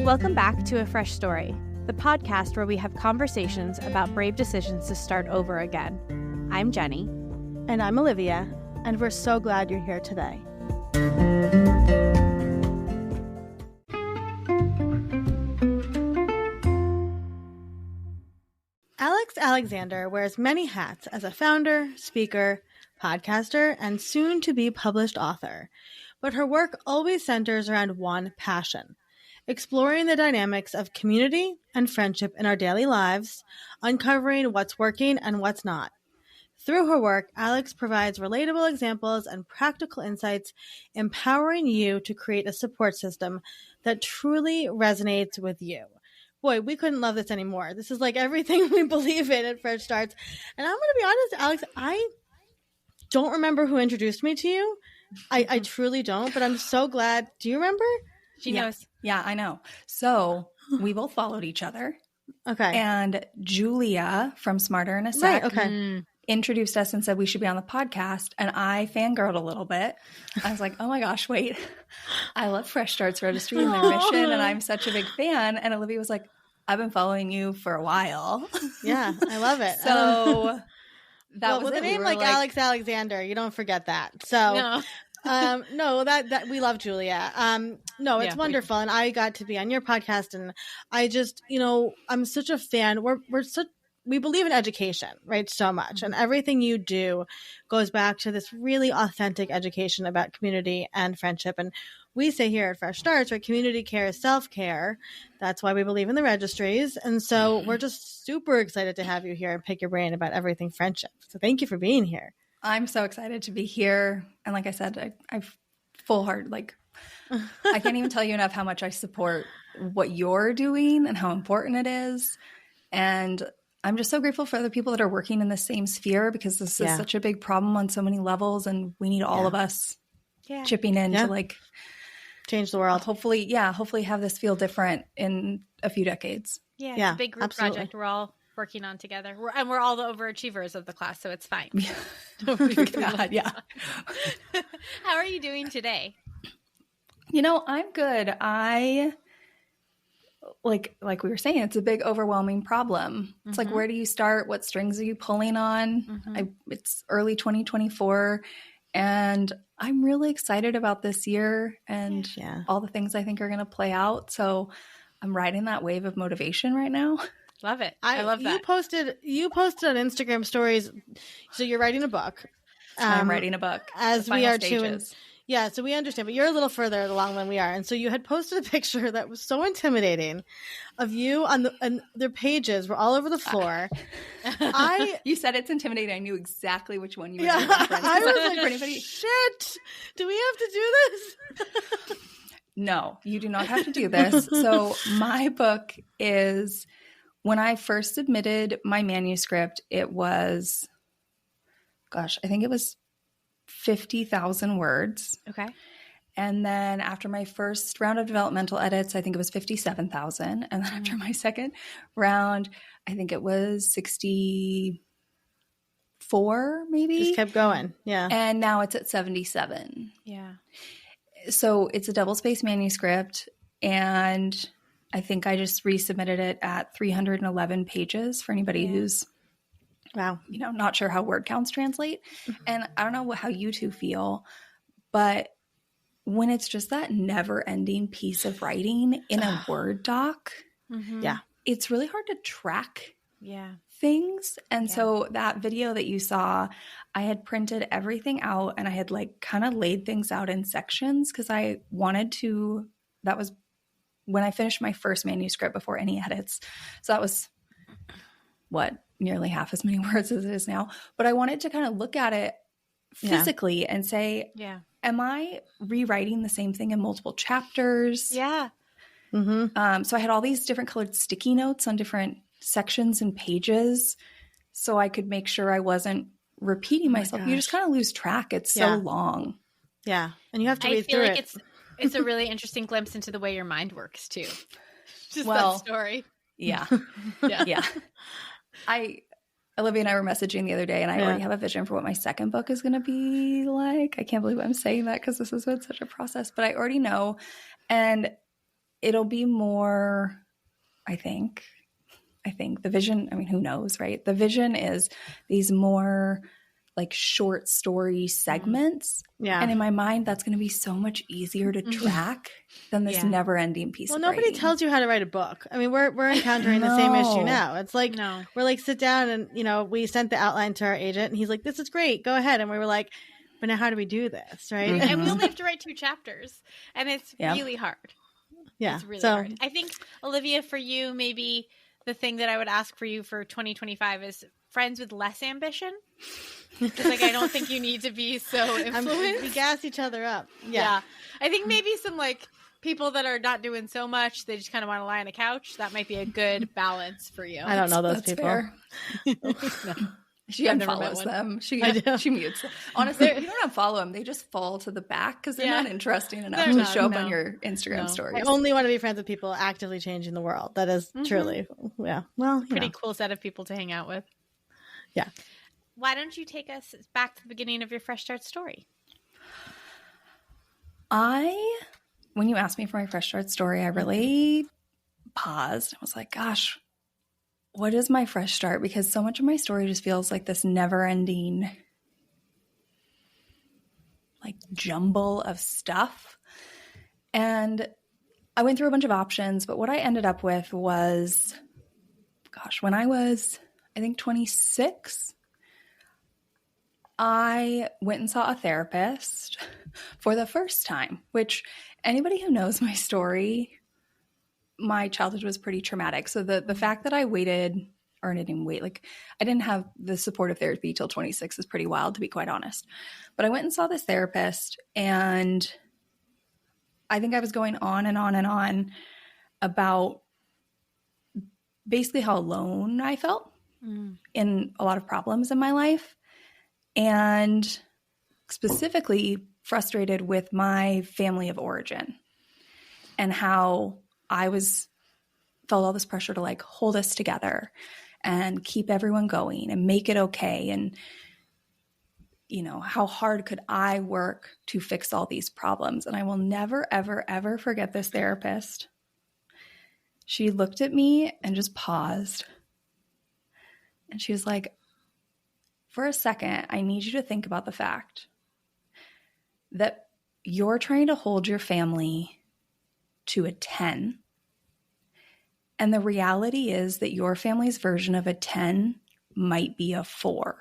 Welcome back to A Fresh Story, the podcast where we have conversations about brave decisions to start over again. I'm Jenny. And I'm Olivia, and we're so glad you're here today. Alex Alexander wears many hats as a founder, speaker, podcaster, and soon-to-be published author. But her work always centers around one passion: exploring the dynamics of community and friendship in our daily lives, uncovering what's working and what's not. Through her work, Alex provides relatable examples and practical insights, empowering you to create a support system that truly resonates with you. Boy, we couldn't love this anymore. This is like everything we believe in at Fresh Starts. And I'm going to be honest, Alex, I don't remember who introduced me to you. I truly don't, but I'm so glad. Do you remember? She knows. Yeah, I know. So we both followed each other. Okay. And Julia from Smarter in a Sec introduced us and said we should be on the podcast. And I fangirled a little bit. I was like, oh my gosh, wait. I love Fresh Starts Registry and their mission, and I'm such a big fan. And Olivia was like, I've been following you for a while. Yeah, I love it. So that was with it. a name like Alex Alexander, you don't forget that. So no, that we love Julia. No, it's wonderful. And I got to be on your podcast, and I just, I'm such a fan. We believe in education, right? So much. And everything you do goes back to this really authentic education about community and friendship. And we say here at Fresh Starts, right, community care is self-care. That's why we believe in the registries. And so we're just super excited to have you here and pick your brain about everything friendship. So thank you for being here. I'm so excited to be here. And like I said, I've full heart, I can't even tell you enough how much I support what you're doing and how important it is. And I'm just so grateful for other people that are working in the same sphere, because this is such a big problem on so many levels, and we need all of us chipping in to change the world. Hopefully have this feel different in a few decades. Yeah, it's a big group project we're all working on together. We're all the overachievers of the class, so it's fine. God, yeah. How are you doing today? I'm good. I like we were saying, it's a big overwhelming problem. It's like, where do you start? What strings are you pulling on? It's early 2024, and I'm really excited about this year and all the things I think are going to play out. So I'm riding that wave of motivation right now. Love it. I love that. You posted on Instagram stories. So you're writing a book. I'm writing a book. As we are too. Yeah, so we understand, but you're a little further along than we are. And so you had posted a picture that was so intimidating of you and their pages were all over the floor. You said it's intimidating. I knew exactly which one you were I was like, shit, do we have to do this? No, you do not have to do this. So my book is, when I first submitted my manuscript, it was, I think it was 50,000 words. Okay. And then after my first round of developmental edits, I think it was 57,000. And then after my second round, I think it was 64, maybe. Just kept going. Yeah. And now it's at 77. Yeah. So it's a double-spaced manuscript, and I think I just resubmitted it at 311 pages for anybody who's not sure how word counts translate. And I don't know how you two feel, but when it's just that never-ending piece of writing in a Word doc, it's really hard to track things. And so that video that you saw, I had printed everything out, and I had kind of laid things out in sections, because I wanted to – that was when I finished my first manuscript before any edits. So that was nearly half as many words as it is now. But I wanted to kind of look at it physically and say, am I rewriting the same thing in multiple chapters? Yeah. So I had all these different colored sticky notes on different sections and pages, so I could make sure I wasn't repeating myself. You just kind of lose track. It's so long. Yeah. And you have to read through it. It's a really interesting glimpse into the way your mind works too. Just that story. Yeah. Yeah. Olivia and I were messaging the other day, and I already have a vision for what my second book is going to be like. I can't believe I'm saying that, because this has been such a process, but I already know. And it'll be more, I think the vision, I mean, who knows, right? The vision is these more like short story segments. Yeah. And in my mind, that's going to be so much easier to track than this never ending piece of nobody writing. tells you how to write a book. I mean, we're encountering the same issue now. It's like, we're like, sit down and, you know, we sent the outline to our agent and he's like, this is great. Go ahead. And we were like, but now how do we do this? Right. Mm-hmm. And we only have to write 2 chapters and it's really hard. Yeah. It's really hard. I think, Olivia, for you, maybe the thing that I would ask for you for 2025 is friends with less ambition. Because like I don't think you need to be so influenced. We gas each other up. Yeah. I think maybe some like people that are not doing so much, they just kind of want to lie on a couch. That might be a good balance for you. I don't know those people. Fair. She unfollows them. She mutes them. Honestly, you don't unfollow them. They just fall to the back because they're not interesting enough to show up on your Instagram stories. I only want to be friends with people actively changing the world. That is truly, well, pretty cool set of people to hang out with. Yeah. Why don't you take us back to the beginning of your Fresh Start story? When you asked me for my Fresh Start story, I really paused. I was like, gosh, what is my fresh start? Because so much of my story just feels like this never-ending like jumble of stuff. And I went through a bunch of options, but what I ended up with was, when I was, I think 26, I went and saw a therapist for the first time, which anybody who knows my story, my childhood was pretty traumatic. So the fact that I waited, or I didn't wait, like I didn't have the supportive therapy till 26 is pretty wild, to be quite honest. But I went and saw this therapist, and I think I was going on and on and on about basically how alone I felt in a lot of problems in my life. And specifically frustrated with my family of origin and how I felt all this pressure to like hold us together and keep everyone going and make it okay. And, you know, how hard could I work to fix all these problems? And I will never, ever, ever forget this therapist. She looked at me and just paused. And she was like, for a second, I need you to think about the fact that you're trying to hold your family to a 10. And the reality is that your family's version of a 10 might be a 4.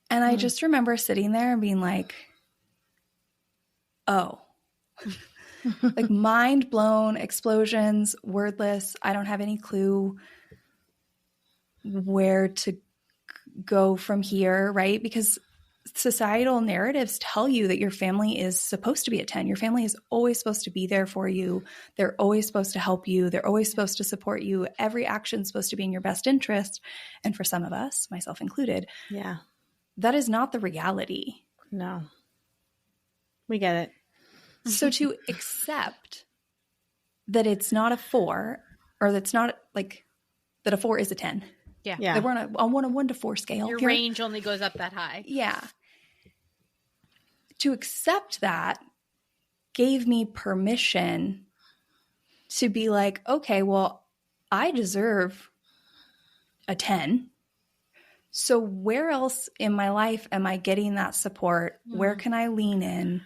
And I just remember sitting there and being like, oh, like mind blown, explosions, wordless. I don't have any clue where to go from here, right? Because societal narratives tell you that your family is supposed to be a 10. Your family is always supposed to be there for you. They're always supposed to help you. They're always supposed to support you. Every action is supposed to be in your best interest. And for some of us, myself included, that is not the reality. No. We get it. So to accept that it's not a 4, or that's not like that a 4 is a 10. Yeah. That we're on a 1 to 4 scale. Your range only goes up that high. Yeah. To accept that gave me permission to be like, okay, well, I deserve a 10. So where else in my life am I getting that support? Where can I lean in?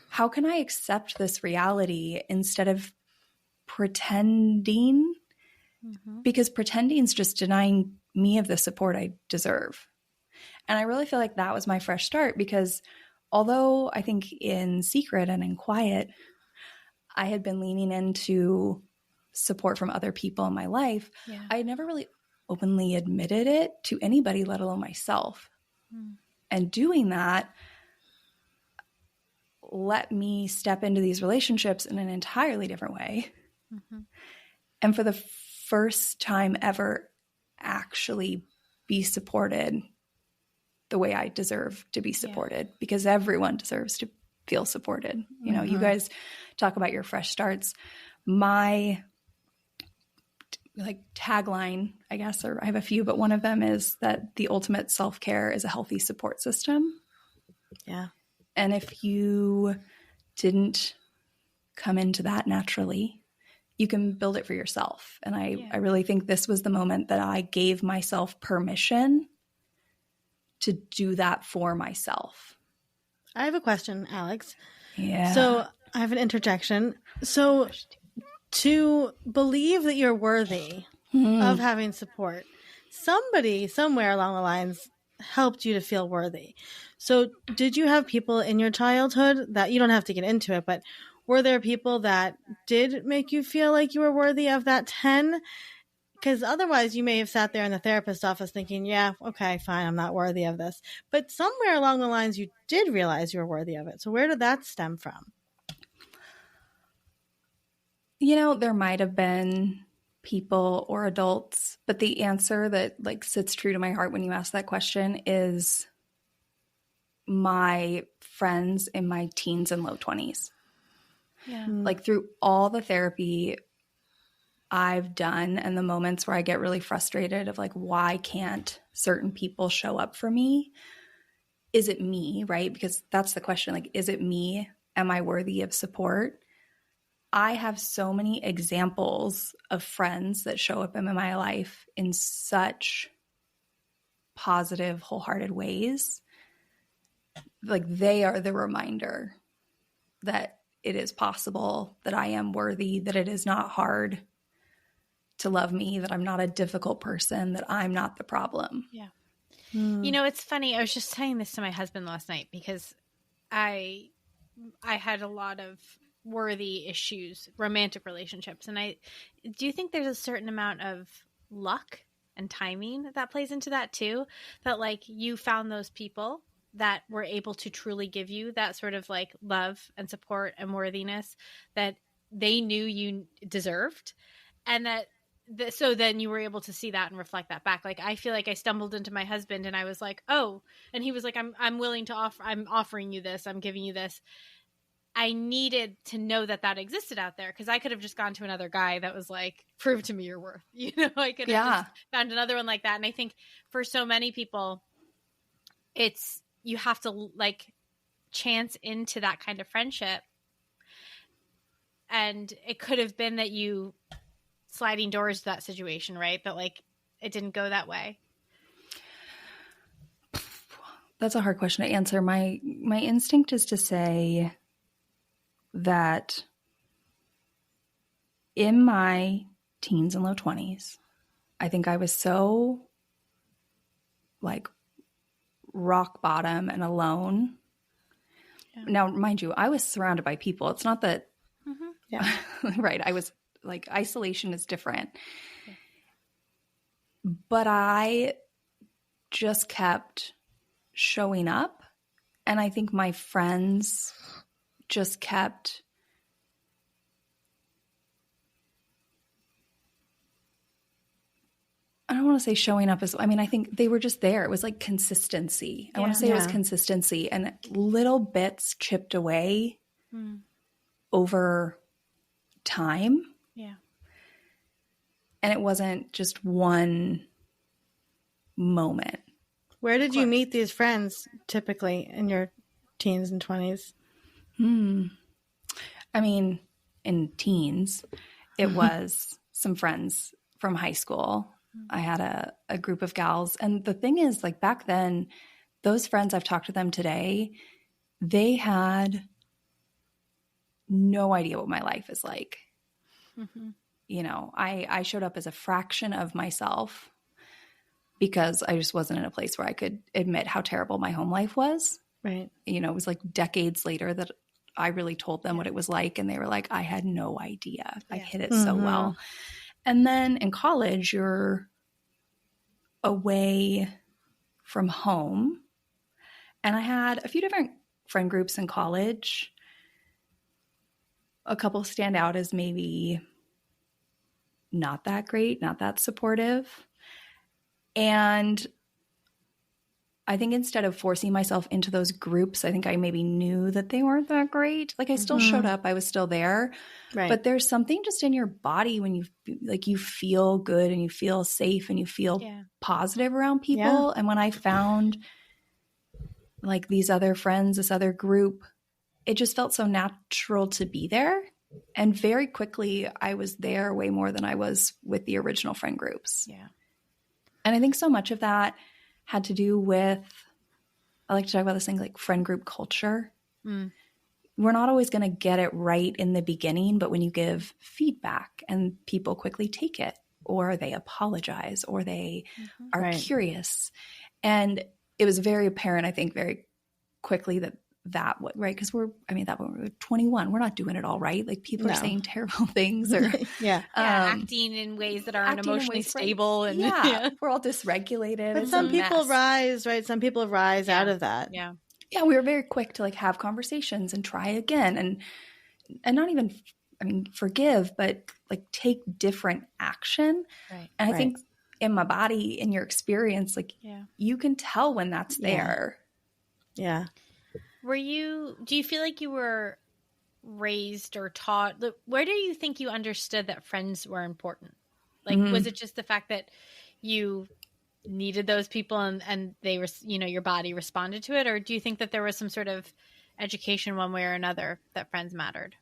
How can I accept this reality instead of pretending? Because pretending is just denying me of the support I deserve. And I really feel like that was my fresh start, because although I think in secret and in quiet, I had been leaning into support from other people in my life, I had never really openly admitted it to anybody, let alone myself. And doing that let me step into these relationships in an entirely different way. And for the first time ever, actually be supported the way I deserve to be supported, because everyone deserves to feel supported. You know, you guys talk about your fresh starts. My like tagline, I guess, or I have a few, but one of them is that the ultimate self-care is a healthy support system. Yeah. And if you didn't come into that naturally. You can build it for yourself. And I really think this was the moment that I gave myself permission to do that for myself. I have a question, Alex. Yeah. So I have an interjection. So to believe that you're worthy of having support, somebody somewhere along the lines helped you to feel worthy. So did you have people in your childhood that, you don't have to get into it, but were there people that did make you feel like you were worthy of that 10? Because otherwise you may have sat there in the therapist's office thinking, yeah, okay, fine, I'm not worthy of this. But somewhere along the lines you did realize you were worthy of it. So where did that stem from? You know, there might have been people or adults, but the answer that like sits true to my heart when you ask that question is my friends in my teens and low 20s. Yeah. Like through all the therapy I've done and the moments where I get really frustrated of like, why can't certain people show up for me? Is it me, right? Because that's the question. Like, is it me? Am I worthy of support? I have so many examples of friends that show up in my life in such positive, wholehearted ways. Like they are the reminder that it is possible, that I am worthy, that it is not hard to love me, that I'm not a difficult person, that I'm not the problem. Yeah. You know, it's funny. I was just saying this to my husband last night because I had a lot of worthy issues, romantic relationships. And do you think there's a certain amount of luck and timing that plays into that too? That like you found those people that were able to truly give you that sort of like love and support and worthiness that they knew you deserved, and so then you were able to see that and reflect that back. Like I feel like I stumbled into my husband and I was like, oh, and he was like, I'm willing to offer, I'm offering you this, I'm giving you this. I needed to know that existed out there, because I could have just gone to another guy that was like, prove to me your worth. You know, I could have just found another one like that. And I think for so many people, you have to like chance into that kind of friendship. And it could have been that you sliding doors to that situation, right? That like it didn't go that way. That's a hard question to answer. My instinct is to say that in my teens and low 20s, I think I was so like rock bottom and alone. Yeah. Now, mind you, I was surrounded by people. It's not that, right. I was like, isolation is different. Yeah. But I just kept showing up. And I think my friends just kept I don't want to say showing up as, I mean, I think they were just there. It was like consistency. I want to say it was consistency, and little bits chipped away over time. Yeah. And it wasn't just one moment. Where did you meet these friends typically in your teens and 20s? I mean, in teens, it was some friends from high school. I had a group of gals. And the thing is, like back then, those friends, I've talked to them today, they had no idea what my life is like. Mm-hmm. You know, I showed up as a fraction of myself because I just wasn't in a place where I could admit how terrible my home life was. Right. You know, it was like decades later that I really told them what it was like. And they were like, I had no idea. I hid it so well. And then in college, you're away from home. And I had a few different friend groups in college. A couple stand out as maybe not that great, not that supportive. And I think instead of forcing myself into those groups, I think I maybe knew that they weren't that great. Like I still showed up, I was still there. Right. But there's something just in your body when you feel good and you feel safe and you feel positive around people. Yeah. And when I found like these other friends, this other group, it just felt so natural to be there. And very quickly, I was there way more than I was with the original friend groups. Yeah. And I think so much of that had to do with, I like to talk about this thing like friend group culture. We're not always going to get it right in the beginning, but when you give feedback and people quickly take it, or they apologize, or they are curious. And it was very apparent, I think, very quickly that right? Because we're 21. We're not doing it all right. Like people are saying terrible things or acting in ways that aren't emotionally stable. And we're all dysregulated. But some people rise, right? Some people rise out of that. Yeah. Yeah. We were very quick to like have conversations and try again and not even, forgive, but like take different action. Right. And I think in my body, in your experience, like you can tell when that's there. Yeah. Do you feel like you were raised or taught, where do you think you understood that friends were important? Like, was it just the fact that you needed those people and they were, your body responded to it? Or do you think that there was some sort of education one way or another that friends mattered?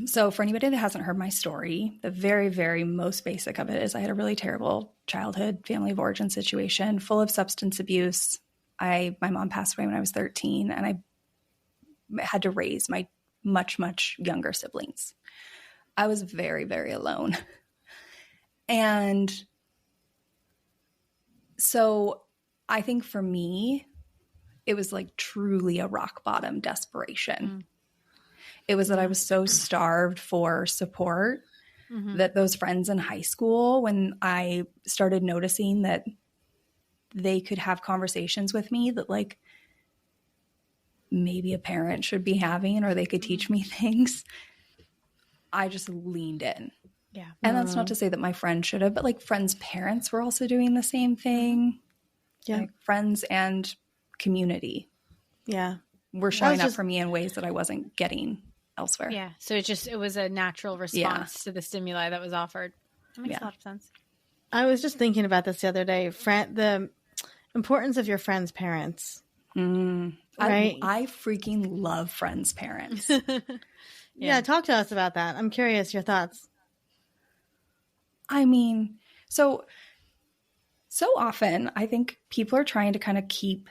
So for anybody that hasn't heard my story, the very, very most basic of it is I had a really terrible childhood family of origin situation full of substance abuse. My mom passed away when I was 13, and I had to raise my much, much younger siblings. I was very, very alone. And so I think for me, it was like truly a rock bottom desperation. It was that I was so starved for support that those friends in high school, when I started noticing that they could have conversations with me that like maybe a parent should be having, or they could teach me things, I just leaned in. Yeah. And that's not to say that my friend should have, but like friends' parents were also doing the same thing. Yeah. Like friends and community. Yeah. Were showing up for me in ways that I wasn't getting elsewhere. Yeah. So it was a natural response to the stimuli that was offered. That makes a lot of sense. I was just thinking about this the other day. The importance of your friends' parents. Right? I freaking love friends' parents. Yeah, talk to us about that. I'm curious your thoughts. I mean, so often I think people are trying to kind of keep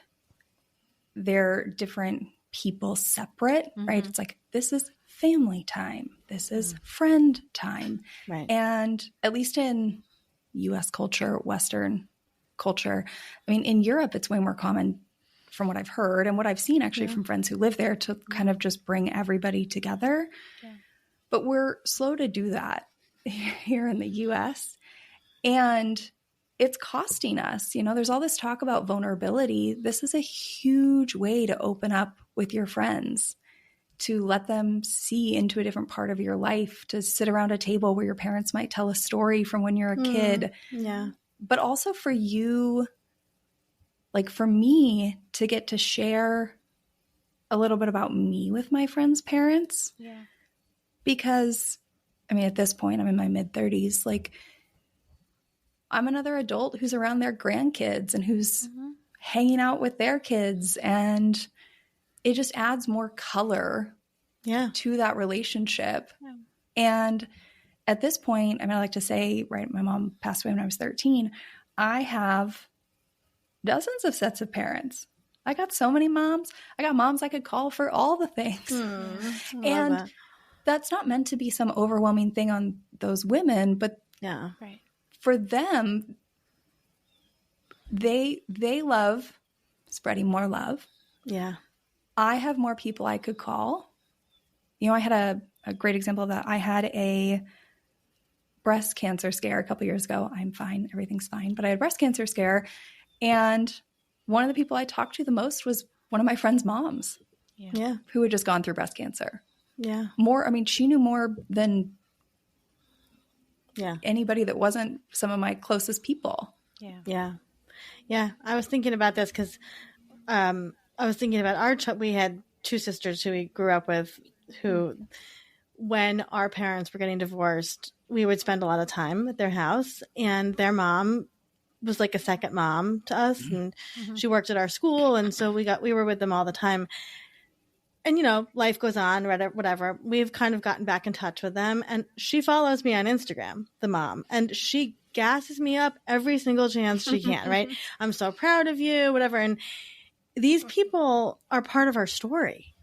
their different people separate, right? It's like, this is family time. This is friend time. Right. And at least in US culture, Western culture, I mean, in Europe, it's way more common from what I've heard and what I've seen actually from friends who live there to kind of just bring everybody together. Yeah. But we're slow to do that here in the US. And it's costing us. There's all this talk about vulnerability. This is a huge way to open up with your friends, to let them see into a different part of your life, to sit around a table where your parents might tell a story from when you're a kid. Yeah. But also for you, like for me, to get to share a little bit about me with my friends' parents. Yeah. Because, at this point, I'm in my mid-30s, like, I'm another adult who's around their grandkids and who's hanging out with their kids. And it just adds more color to that relationship. Yeah. And at this point, I like to say, right, my mom passed away when I was 13. I have dozens of sets of parents. I got so many moms. I got moms I could call for all the things. And that's not meant to be some overwhelming thing on those women, but for them, they love spreading more love. Yeah. I have more people I could call. I had a great example of that. I had a breast cancer scare a couple years ago. I'm fine. Everything's fine. But I had a breast cancer scare. And one of the people I talked to the most was one of my friend's moms. Yeah. Who had just gone through breast cancer. Yeah. She knew more than anybody that wasn't some of my closest people. Yeah. Yeah. Yeah. I was thinking about this because I was thinking about we had two sisters who we grew up with who, when our parents were getting divorced, we would spend a lot of time at their house, and their mom was like a second mom to us, and she worked at our school, and so we were with them all the time. and you know, life goes on, whatever. We've kind of gotten back in touch with them, and she follows me on Instagram, the mom, and she gasses me up every single chance she can, right? I'm so proud of you, whatever. And these people are part of our story,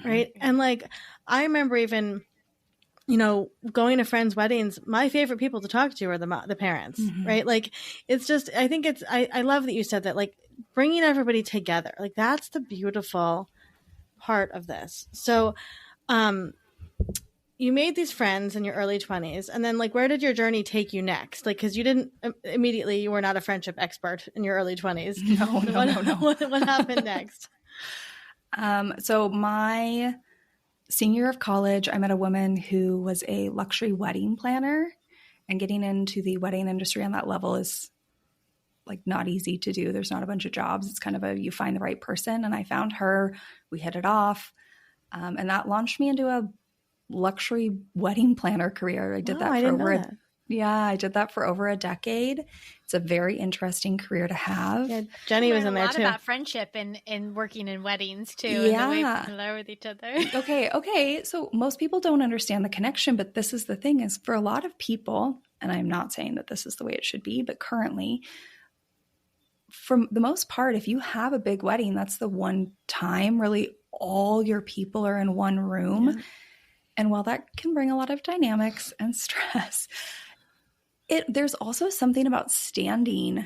right? And like, I remember even, you know, going to friends' weddings, my favorite people to talk to are the parents, right? Like, it's just, I think it's, I love that you said that, like, bringing everybody together, like, that's the beautiful part of this. So, you made these friends in your early 20s, and then like, where did your journey take you next? Like, because you didn't immediately, you were not a friendship expert in your early 20s. No. What happened next? So my senior year of college, I met a woman who was a luxury wedding planner, and getting into the wedding industry on that level is like not easy to do. There's not a bunch of jobs. It's kind of you find the right person. And I found her, we hit it off. And that launched me into a luxury wedding planner career. I did that for I did that for over a decade. It's a very interesting career to have. Yeah, Jenny was in there too. A lot about friendship and working in weddings too, and the way people are with each other. Okay. So most people don't understand the connection, but this is the thing: is for a lot of people, and I'm not saying that this is the way it should be, but currently, for the most part, if you have a big wedding, that's the one time really all your people are in one room. Yeah. And while that can bring a lot of dynamics and stress, there's also something about standing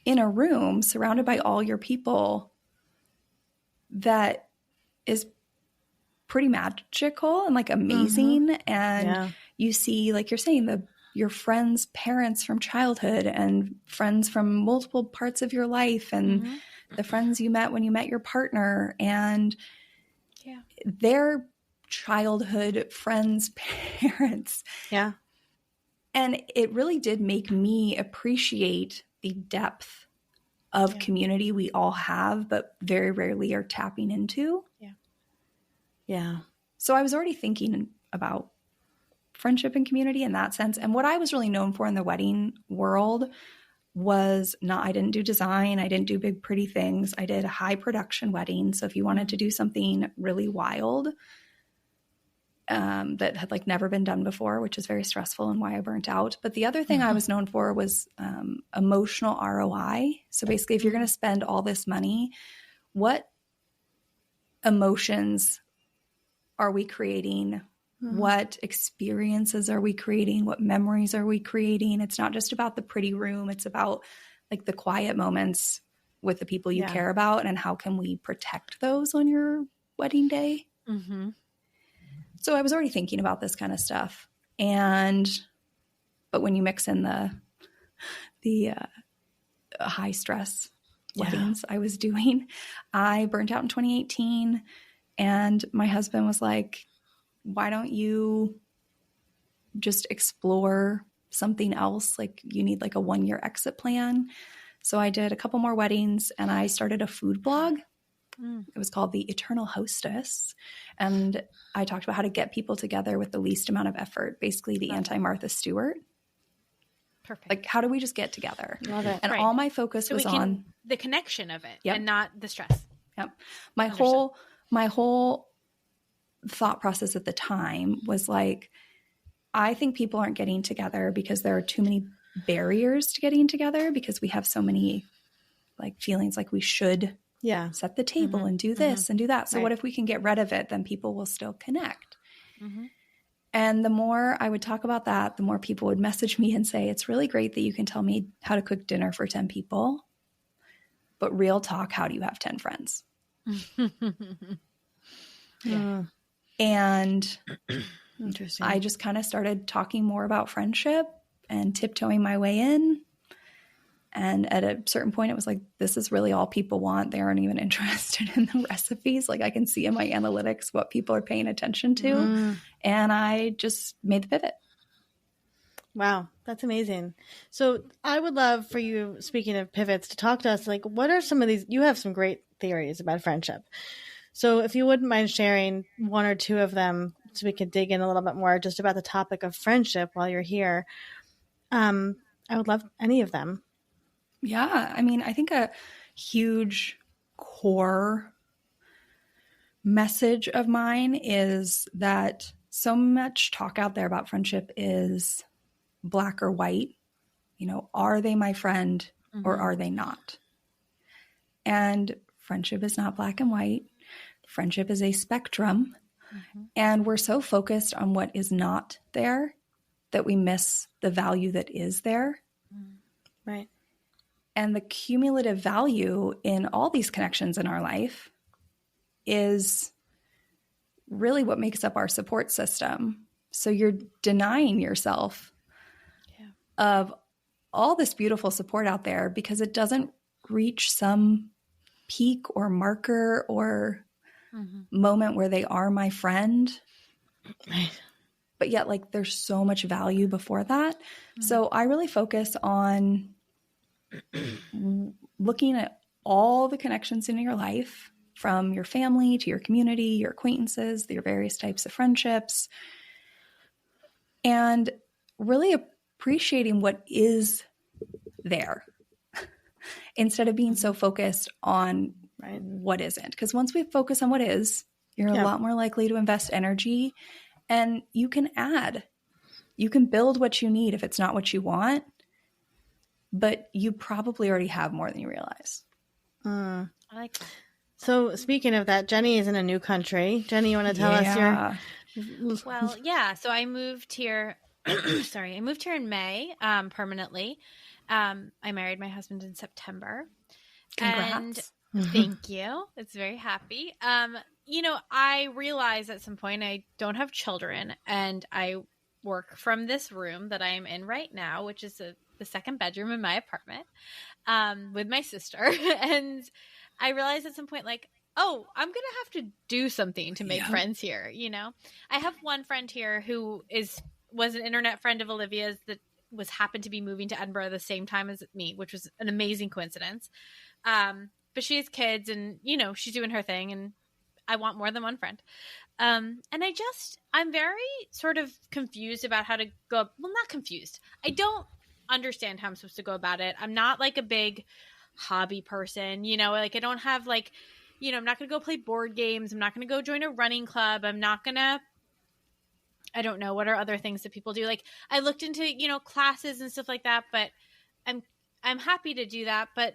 in a room surrounded by all your people that is pretty magical and like amazing. And you see, like you're saying, your friends' parents from childhood and friends from multiple parts of your life, and the friends you met when you met your partner, and their childhood friends' parents. Yeah. And it really did make me appreciate the depth of community we all have, but very rarely are tapping into. Yeah. So I was already thinking about friendship and community in that sense. And what I was really known for in the wedding world was I didn't do design. I didn't do big, pretty things. I did a high production wedding. So if you wanted to do something really wild, that had like never been done before, which is very stressful and why I burnt out. But the other thing I was known for was emotional ROI. So basically, if you're going to spend all this money, what emotions are we creating? What experiences are we creating? What memories are we creating? It's not just about the pretty room. It's about like the quiet moments with the people you care about, and how can we protect those on your wedding day? So I was already thinking about this kind of stuff. But when you mix in the high stress weddings I was doing, I burnt out in 2018, and my husband was like, why don't you just explore something else? Like, you need like a 1-year exit plan. So I did a couple more weddings, and I started a food blog. It was called The Eternal Hostess. And I talked about how to get people together with the least amount of effort, basically the anti-Martha Stewart. Perfect. Like, how do we just get together? Love it. And all my focus was on the connection of it and not the stress. Yep. My whole thought process at the time was like, I think people aren't getting together because there are too many barriers to getting together, because we have so many like feelings like we should set the table and do this and do that. So what if we can get rid of it? Then people will still connect. And the more I would talk about that, the more people would message me and say, it's really great that you can tell me how to cook dinner for 10 people, but real talk, how do you have 10 friends? And Interesting. I just kind of started talking more about friendship and tiptoeing my way in. And at a certain point, it was like, this is really all people want. They aren't even interested in the recipes. Like, I can see in my analytics what people are paying attention to. And I just made the pivot. Wow, that's amazing. So I would love for you, speaking of pivots, to talk to us, like, what are some of these? You have some great theories about friendship. So if you wouldn't mind sharing one or two of them so we could dig in a little bit more just about the topic of friendship while you're here. I would love any of them. Yeah. I mean, I think a huge core message of mine is that so much talk out there about friendship is black or white. You know, are they my friend or are they not? And friendship is not black and white. Friendship is a spectrum. And we're so focused on what is not there that we miss the value that is there. Right. And the cumulative value in all these connections in our life is really what makes up our support system. So you're denying yourself of all this beautiful support out there because it doesn't reach some peak or marker or moment where they are my friend. Right. But yet, like, there's so much value before that. So I really focus on looking at all the connections in your life, from your family to your community, your acquaintances, your various types of friendships, and really appreciating what is there instead of being so focused on what isn't. Because once we focus on what is, you're a lot more likely to invest energy, and you can add. You can build what you need if it's not what you want, but you probably already have more than you realize. I like that. So speaking of that, Jenny is in a new country. Jenny, you want to tell us your... Well, yeah. So I moved here. I moved here in May permanently. I married my husband in September. Congrats. And thank you. It's very happy. You know, I realized at some point I don't have children, and I work from this room that I am in right now, which is the second bedroom in my apartment, with my sister. And I realized at some point, like, oh, I'm going to have to do something to make friends here. You know, I have one friend here who was an internet friend of Olivia's that happened to be moving to Edinburgh the same time as me, which was an amazing coincidence. But she has kids, and, you know, she's doing her thing, and I want more than one friend. And I'm very sort of confused about how to go. Well, not confused. I don't understand how I'm supposed to go about it. I'm not like a big hobby person, you know, like I don't have like, you know, I'm not going to go play board games. I'm not going to go join a running club. I'm not going to, I don't know, what are other things that people do? Like I looked into, you know, classes and stuff like that, but I'm happy to do that. But,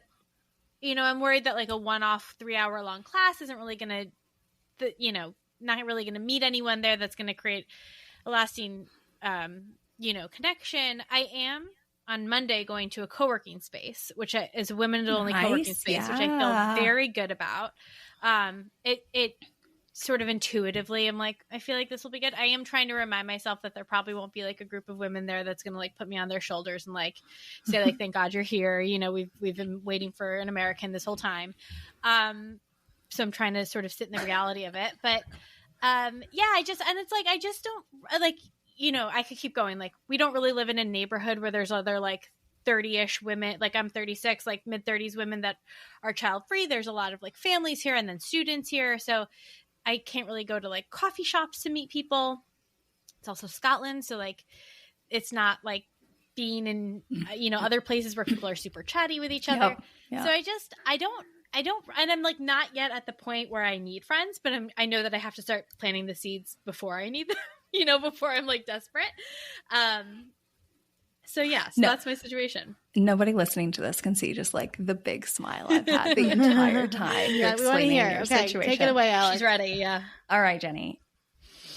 you know, I'm worried that like a one-off 3-hour long class isn't really going to, you know, not really going to meet anyone there that's going to create a lasting, you know, connection. I am on Monday going to a co-working space, which is a women-only co-working space, which I feel very good about. It sort of intuitively, I'm like, I feel like this will be good. I am trying to remind myself that there probably won't be like a group of women there that's going to like put me on their shoulders and like say like, thank God you're here. You know, we've been waiting for an American this whole time. So I'm trying to sort of sit in the reality of it. But and it's like, I just don't like, you know, I could keep going. Like we don't really live in a neighborhood where there's other like 30-ish women, like I'm 36, like mid-30s women that are child free. There's a lot of like families here and then students here. So I can't really go to like coffee shops to meet people. It's also Scotland. So like, it's not like being in, you know, other places where people are super chatty with each other. Yep. So I don't, and I'm like not yet at the point where I need friends, but I know that I have to start planting the seeds before I need them, you know, before I'm like desperate. So that's my situation. Nobody listening to this can see just like the big smile I've had the entire time. Yeah, we want to hear. Okay, situation. Take it away, Alex. She's ready. Yeah. All right, Jenny.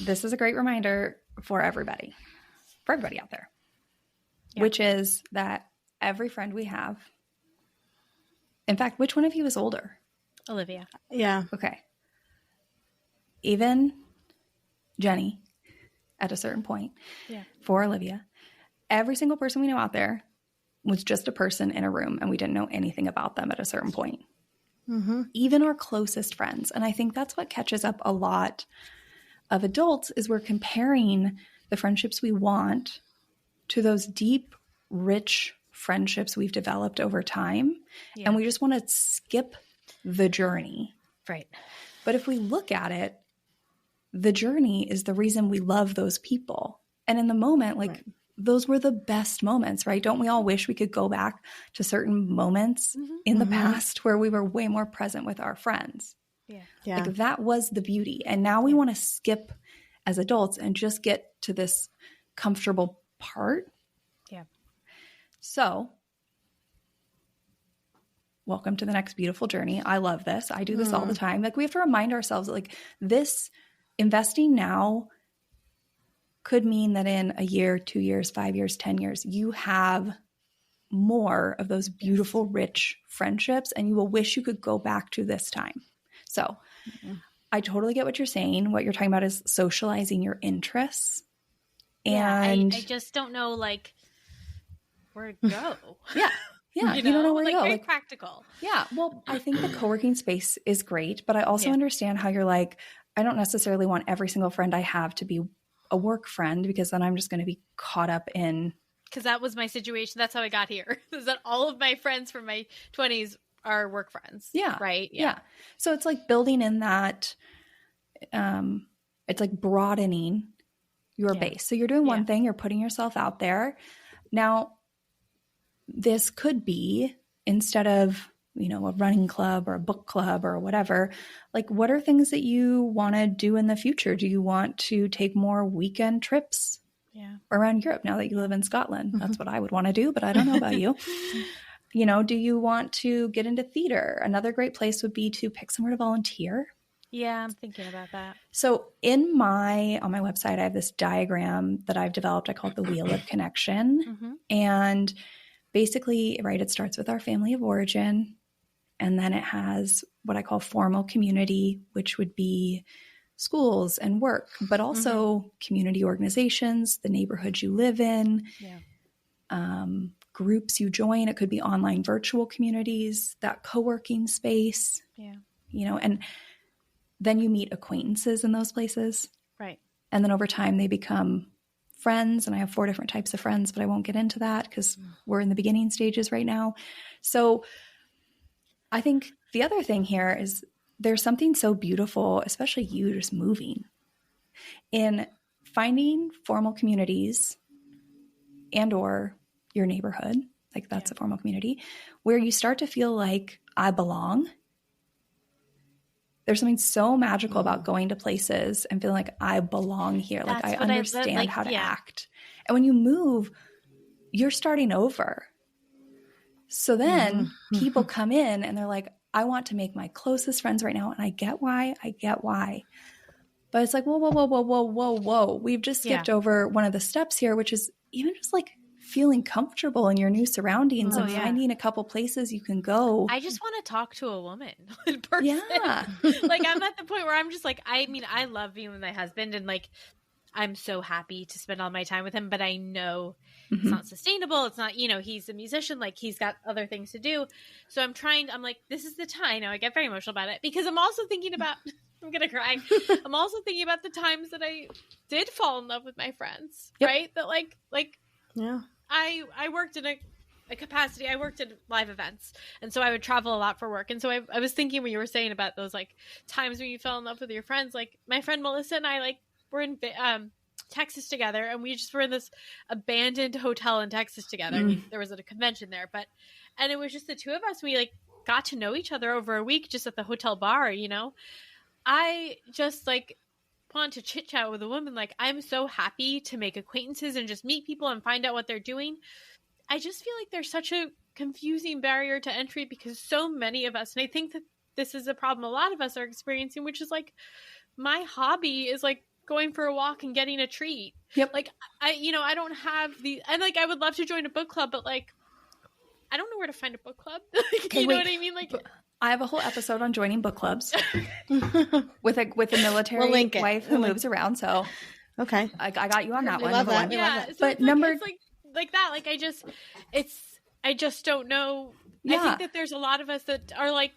This is a great reminder for everybody out there, which is that every friend we have, in fact, which one of you is older? Olivia. Yeah. Okay. Even Jenny at a certain point for Olivia, every single person we know out there was just a person in a room and we didn't know anything about them at a certain point. Mm-hmm. Even our closest friends. And I think that's what catches up a lot of adults is we're comparing the friendships we want to those deep, rich friendships we've developed over time. Yeah. And we just want to skip the journey. Right. But if we look at it, the journey is the reason we love those people. And in the moment, like those were the best moments, right? Don't we all wish we could go back to certain moments in the past where we were way more present with our friends? Yeah. Like that was the beauty. And now we want to skip as adults and just get to this comfortable part. Yeah. So welcome to the next beautiful journey. I love this. I do this all the time. Like we have to remind ourselves that like this investing now could mean that in a year, 2 years, 5 years, 10 years, you have more of those beautiful, rich friendships, and you will wish you could go back to this time. So I totally get what you're saying. What you're talking about is socializing your interests. And I just don't know like where to go. Yeah, you don't know where to go. Very like practical. Yeah, well, I think the co-working space is great, but I also understand how you're like, I don't necessarily want every single friend I have to be a work friend because then I'm just going to be caught up in. Because that was my situation. That's how I got here. Is that all of my friends from my 20s are work friends. Yeah. Right? Yeah. So it's like building in that, it's like broadening your base. So you're doing one thing, you're putting yourself out there. Now, this could be instead of, you know, a running club or a book club or whatever, like what are things that you want to do in the future? Do you want to take more weekend trips around Europe now that you live in Scotland? That's what I would want to do, but I don't know about you. You know, do you want to get into theater? Another great place would be to pick somewhere to volunteer. Yeah, I'm thinking about that. So on my website, I have this diagram that I've developed. I call it the Wheel of Connection. And basically, right, it starts with our family of origin, and then it has what I call formal community, which would be schools and work, but also community organizations, the neighborhoods you live in, groups you join. It could be online virtual communities, that co-working space, you know, and then you meet acquaintances in those places. Right. And then over time, they become friends, and I have 4 different types of friends, but I won't get into that because we're in the beginning stages right now. So I think the other thing here is there's something so beautiful, especially you just moving, in finding formal communities and or your neighborhood, like that's a formal community, where you start to feel like I belong. There's something so magical about going to places and feeling like I belong here. Like I understand how to act. And when you move, you're starting over. So then people come in and they're like, I want to make my closest friends right now. And I get why. But it's like, whoa. We've just skipped over one of the steps here, which is even just like feeling comfortable in your new surroundings and finding a couple places you can go. I just want to talk to a woman in person. Yeah. Like I'm at the point where I'm just like, I mean, I love being with my husband and like, I'm so happy to spend all my time with him, but I know it's not sustainable. It's not, you know, he's a musician, like he's got other things to do. So I'm like, this is the time. Now I get very emotional about it because I'm also thinking about, I'm going to cry. I'm also thinking about the times that I did fall in love with my friends, right? That like, I worked in a capacity. I worked in live events. And so I would travel a lot for work. And so I was thinking when you were saying about those like times when you fell in love with your friends, like my friend Melissa and I like were in Texas together, and we just were in this abandoned hotel in Texas together. I mean, there was a convention there, and it was just the two of us. We like got to know each other over a week just at the hotel bar, you know. I just like want to chit chat with a woman. Like I'm so happy to make acquaintances and just meet people and find out what they're doing. I just feel like there's such a confusing barrier to entry because so many of us, and I think that this is a problem a lot of us are experiencing, which is like my hobby is like going for a walk and getting a treat. Like I don't have and like I would love to join a book club, but like I don't know where to find a book club. Know what I mean? Like I have a whole episode on joining book clubs with a military wife who moves around. So okay, I got you on that one. Love that. Yeah, so but it's like that. Like I just don't know. I think that there's a lot of us that are like,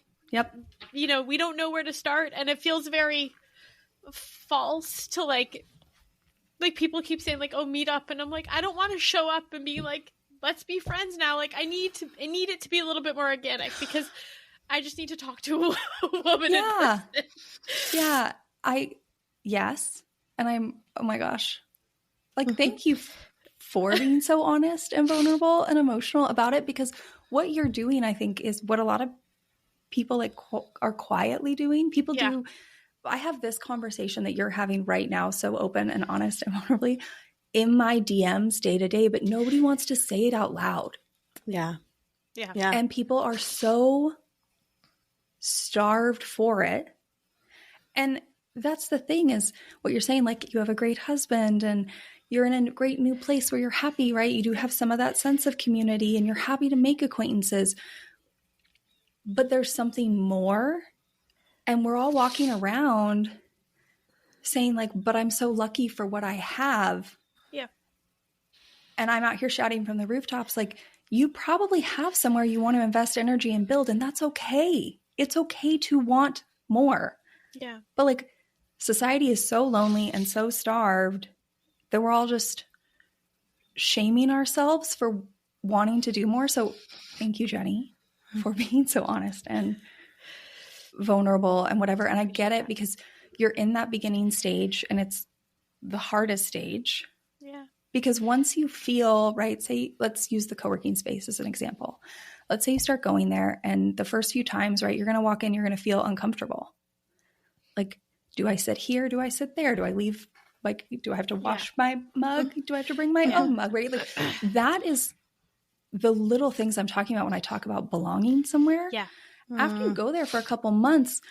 you know, we don't know where to start, and it feels very false to like people keep saying like, oh, meet up, and I'm like, I don't want to show up and be like, let's be friends now. Like I need it to be a little bit more organic because I just need to talk to a woman in person. And I'm, oh my gosh, like thank you for being so honest and vulnerable and emotional about it, because what you're doing, I think, is what a lot of people like are quietly doing. People do. I have this conversation that you're having right now, so open and honest and vulnerably in my DMs day to day, but nobody wants to say it out loud. Yeah. And people are so starved for it. And that's the thing is what you're saying, like you have a great husband and you're in a great new place where you're happy, right? You do have some of that sense of community and you're happy to make acquaintances, but there's something more. And we're all walking around saying like, but I'm so lucky for what I have. Yeah. And I'm out here shouting from the rooftops, like you probably have somewhere you want to invest energy and build, and that's okay. It's okay to want more. Yeah. But like society is so lonely and so starved that we're all just shaming ourselves for wanting to do more. So thank you, Jenny, for being so honest and vulnerable and whatever. And I get it because you're in that beginning stage and it's the hardest stage. Yeah. Because once you feel, right, say, let's use the co-working space as an example. Let's say you start going there and the first few times, right, you're going to walk in, you're going to feel uncomfortable. Like, do I sit here? Do I sit there? Do I leave? Like, do I have to wash my mug? Do I have to bring my own mug? Right? Like, that is the little things I'm talking about when I talk about belonging somewhere. Yeah. After you go there for a couple months,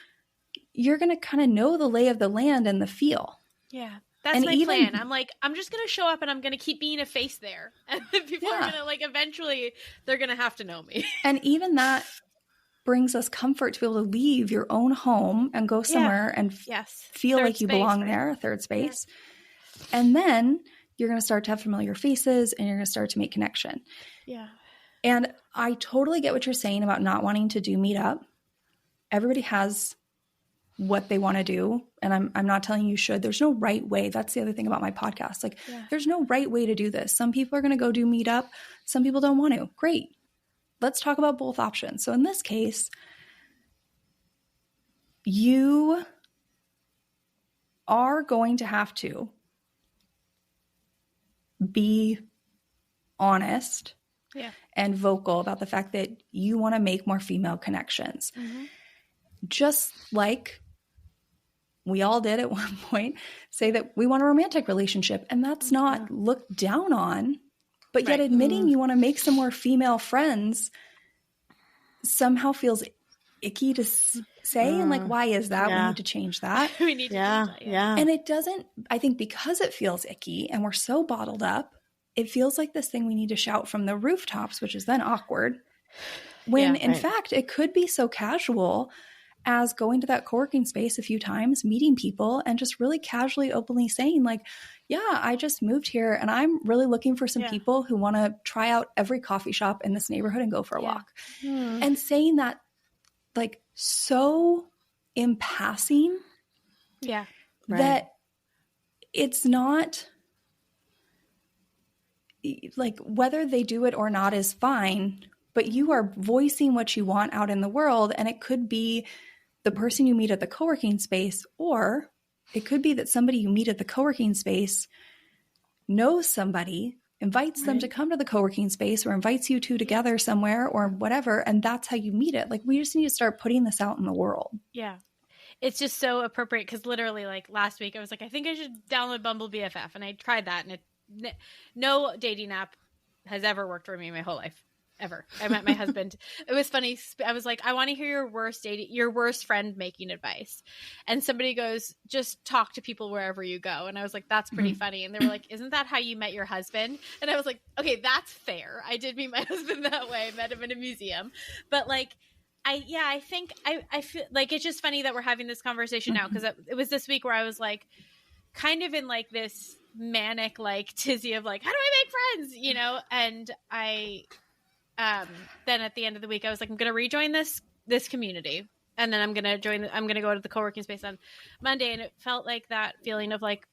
you're going to kind of know the lay of the land and the feel. Yeah. That's my plan. I'm like, I'm just going to show up and I'm going to keep being a face there. And then people are going to like, eventually they're going to have to know me. And even that brings us comfort to be able to leave your own home and go somewhere and feel like you belong there, a third space. Yeah. And then you're going to start to have familiar faces and you're going to start to make connection. Yeah. And I totally get what you're saying about not wanting to do meetup. Everybody has what they want to do. And I'm not telling you should. There's no right way. That's the other thing about my podcast. Like there's no right way to do this. Some people are going to go do meetup. Some people don't want to. Great. Let's talk about both options. So in this case, you are going to have to be honest and vocal about the fact that you want to make more female connections. Mm-hmm. Just like we all did at one point, say that we want a romantic relationship, and that's not looked down on, but yet admitting you want to make some more female friends somehow feels icky to say. And like, why is that? We need to change that. We need to change that. Yeah. And it doesn't, I think because it feels icky and we're so bottled up, it feels like this thing we need to shout from the rooftops, which is then awkward. When in fact, it could be so casual as going to that co-working space a few times, meeting people, and just really casually, openly saying like, yeah, I just moved here and I'm really looking for some people who want to try out every coffee shop in this neighborhood and go for a walk. And saying that like so in passing that it's not like whether they do it or not is fine, but you are voicing what you want out in the world. And it could be the person you meet at the co-working space, or it could be that somebody you meet at the co-working space knows somebody, invites them to come to the co-working space, or invites you two together somewhere or whatever. And that's how you meet it. Like, we just need to start putting this out in the world. Yeah. It's just so appropriate because literally like last week I was like, I think I should download Bumble BFF. And I tried that, and no dating app has ever worked for me my whole life. Ever. I met my husband. It was funny. I was like, I want to hear your worst friend making advice. And somebody goes, just talk to people wherever you go. And I was like, that's pretty funny. And they were like, isn't that how you met your husband? And I was like, okay, that's fair. I did meet my husband that way. I met him in a museum. But like, I think I feel like it's just funny that we're having this conversation now, because it was this week where I was like, kind of in like this manic, like tizzy of like, how do I make friends? You know? And then at the end of the week, I was like, I'm going to rejoin this community. And then I'm going to go to the co-working space on Monday. And it felt like that feeling of like,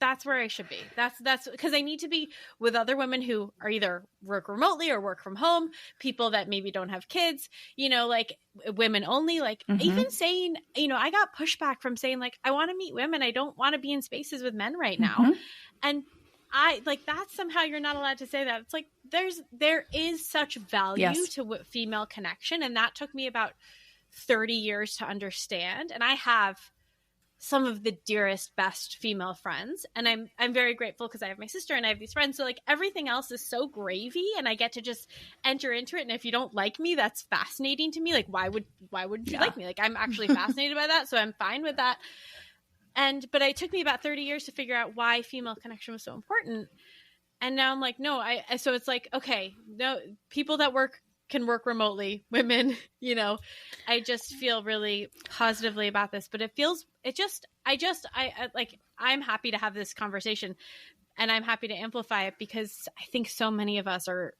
that's where I should be. That's because I need to be with other women who are either work remotely or work from home, people that maybe don't have kids, you know, like women only, like even saying, you know, I got pushback from saying like, I want to meet women. I don't want to be in spaces with men right now. And I like that somehow you're not allowed to say that. It's like, there is such value to female connection. And that took me about 30 years to understand. And I have some of the dearest, best female friends. And I'm very grateful because I have my sister and I have these friends. So like everything else is so gravy and I get to just enter into it. And if you don't like me, that's fascinating to me. Like, why would you like me? Like, I'm actually fascinated by that. So I'm fine with that. But it took me about 30 years to figure out why female connection was so important. And now I'm like, no, so it's like, okay, no, people that can work remotely, women, I just feel really positively about this, but I'm happy to have this conversation and I'm happy to amplify it because I think so many of us are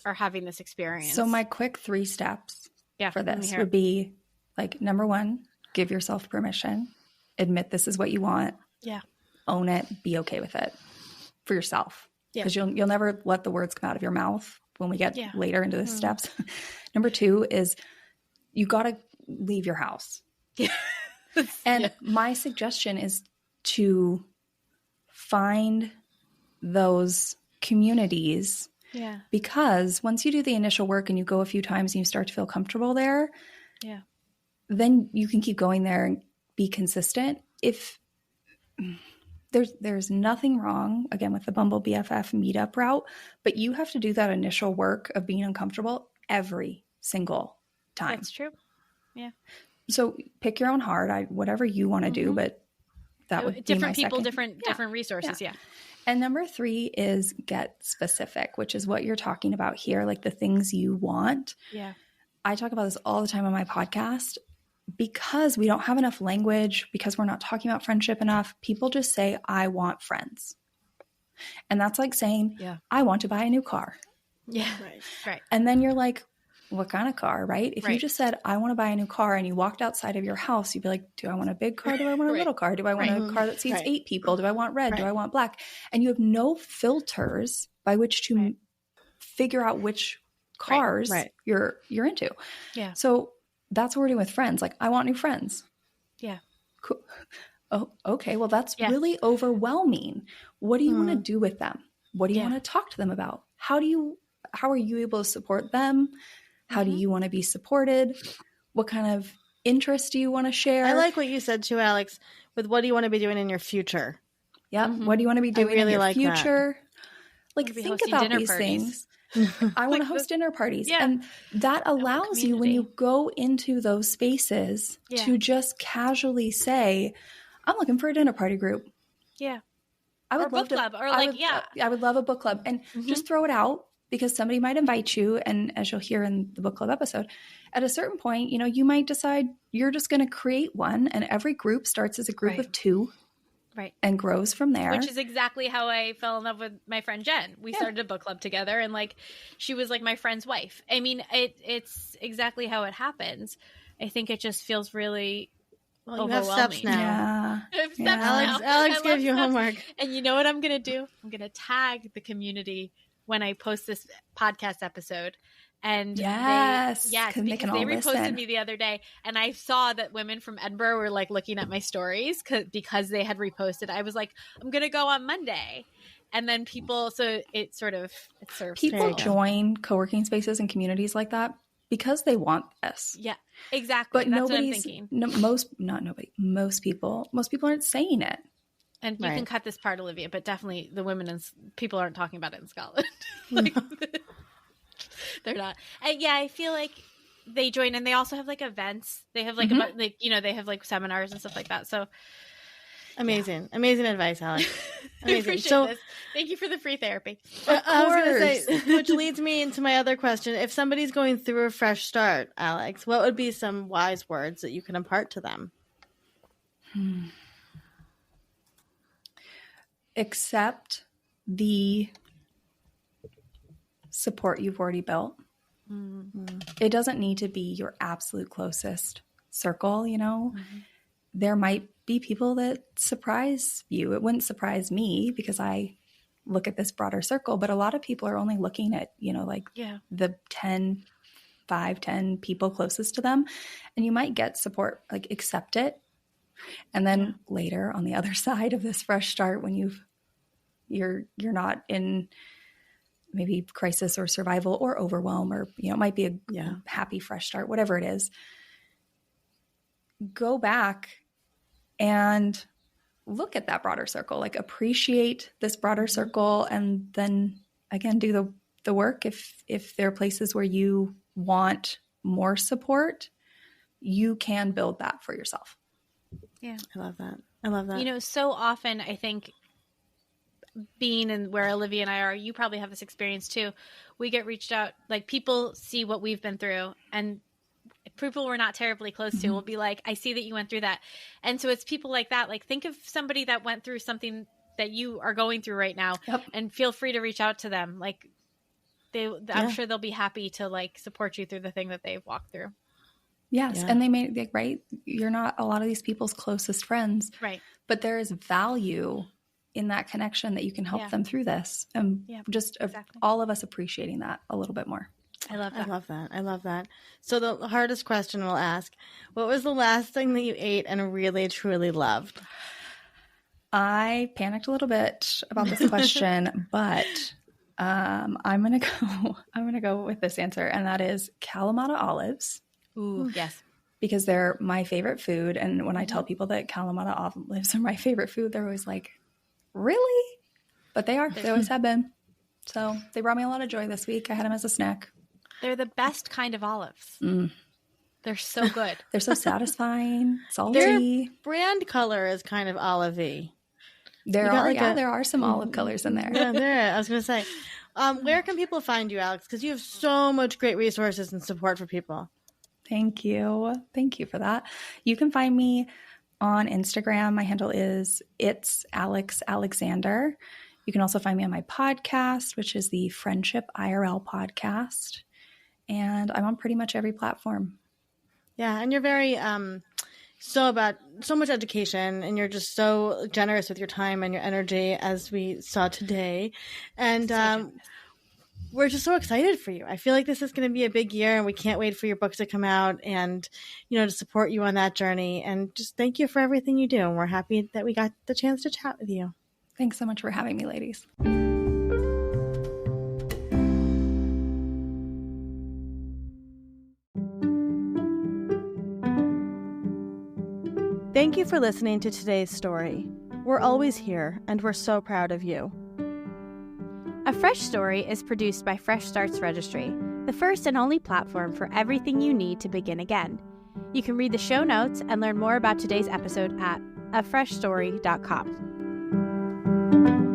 having this experience. So my quick 3 steps for this would be like, number 1, give yourself permission, admit this is what you want. Yeah. Own it, be okay with it for yourself. Because you'll never let the words come out of your mouth when we get later into the steps. Number 2 is you got to leave your house. And my suggestion is to find those communities. Yeah. Because once you do the initial work and you go a few times and you start to feel comfortable there, then you can keep going there and be consistent. If there's nothing wrong, again, with the Bumble BFF meetup route, but you have to do that initial work of being uncomfortable every single time. That's true. Yeah. So pick your own heart, whatever you want to do, but that would different be my people, second. different resources. Yeah. And number 3 is get specific, which is what you're talking about here, like the things you want. Yeah. I talk about this all the time on my podcast. Because we don't have enough language, because we're not talking about friendship enough, people just say, I want friends. And that's like saying, I want to buy a new car. Yeah. Right. And then you're like, what kind of car, right? If you just said, I want to buy a new car, and you walked outside of your house, you'd be like, do I want a big car? Do I want a little car? Do I want a car that seats 8 people? Do I want red? Do I want black? And you have no filters by which to figure out which cars you're into. Yeah. So that's what we're doing with friends. Like, I want new friends. Yeah. Cool. Oh, okay. Well, that's really overwhelming. What do you want to do with them? What do you want to talk to them about? How are you able to support them? How do you want to be supported? What kind of interests do you want to share? I like what you said too, Alex, with what do you want to be doing in your future? Yeah. What do you want to be doing in your future? That. Like, think about these things. I want to host dinner parties. Yeah. And that allows you, when you go into those spaces, to just casually say, I'm looking for a dinner party group. Yeah. I would love book club. Or like, I would love a book club. And just throw it out, because somebody might invite you. And as you'll hear in the book club episode, at a certain point, you might decide you're just going to create one. And every group starts as a group of 2. Right. And grows from there. Which is exactly how I fell in love with my friend Jen. We started a book club together, and like, she was like my friend's wife. I mean, it's exactly how it happens. I think it just feels really overwhelming. You have steps now. Alex gave you homework. And you know what I'm going to do? I'm going to tag the community when I post this podcast episode. And because they reposted me the other day, and I saw that women from Edinburgh were like looking at my stories because they had reposted. I was like, I'm going to go on Monday. And then it serves people join co-working spaces and communities like that because they want this. Yeah, exactly. But that's what I'm thinking. Most people aren't saying it. And you can cut this part, Olivia, but definitely the women and people aren't talking about it in Scotland. Like, they're not. I feel like they join, and they also have like events. They have like they have like seminars and stuff like that. So amazing advice, Alex. Amazing. I appreciate this. Thank you for the free therapy. I was going to say, which leads me into my other question: if somebody's going through a fresh start, Alex, what would be some wise words that you can impart to them? Accept the support you've already built. It doesn't need to be your absolute closest circle, There might be people that surprise you. It wouldn't surprise me because I look at this broader circle, but a lot of people are only looking at, the 5-10 people closest to them. And you might get support, like accept it. And then later on the other side of this fresh start, when you're not in maybe crisis or survival or overwhelm, or, it might be a happy fresh start, whatever it is, go back and look at that broader circle, like appreciate this broader circle, and then again do the work. If there are places where you want more support, you can build that for yourself. Yeah. I love that. You know, so often I think being in where Olivia and I are, you probably have this experience too. We get reached out, like people see what we've been through, and people we're not terribly close to will be like, I see that you went through that. And so it's people like that. Like think of somebody that went through something that you are going through right now, and feel free to reach out to them. Like I'm sure they'll be happy to like support you through the thing that they've walked through. Yes. Yeah. And they may, like, right. You're not a lot of these people's closest friends, right? But there is value in that connection that you can help them through this. And just all of us appreciating that a little bit more. I love that. So the hardest question we'll ask, what was the last thing that you ate and really, truly loved? I panicked a little bit about this question, but I'm going to go with this answer. And that is Kalamata olives. Ooh, yes. Because they're my favorite food. And when I tell people that Kalamata olives are my favorite food, they're always like, really? But they are. They always have been. So they brought me a lot of joy this week. I had them as a snack. They're the best kind of olives. They're so good. They're so satisfying, salty. Their brand color is kind of olivey. There are some olive colors in there. Yeah, there. I was going to say, where can people find you, Alex? Because you have so much great resources and support for people. Thank you. Thank you for that. You can find me on Instagram. My handle is It's Alex Alexander. You can also find me on my podcast, which is the Friendship IRL podcast. And I'm on pretty much every platform. Yeah. And you're very, so much education, and you're just so generous with your time and your energy, as we saw today. And, we're just so excited for you. I feel like this is going to be a big year, and we can't wait for your book to come out and, to support you on that journey. And just thank you for everything you do. And we're happy that we got the chance to chat with you. Thanks so much for having me, ladies. Thank you for listening to today's story. We're always here, and we're so proud of you. A Fresh Story is produced by Fresh Starts Registry, the first and only platform for everything you need to begin again. You can read the show notes and learn more about today's episode at afreshstory.com.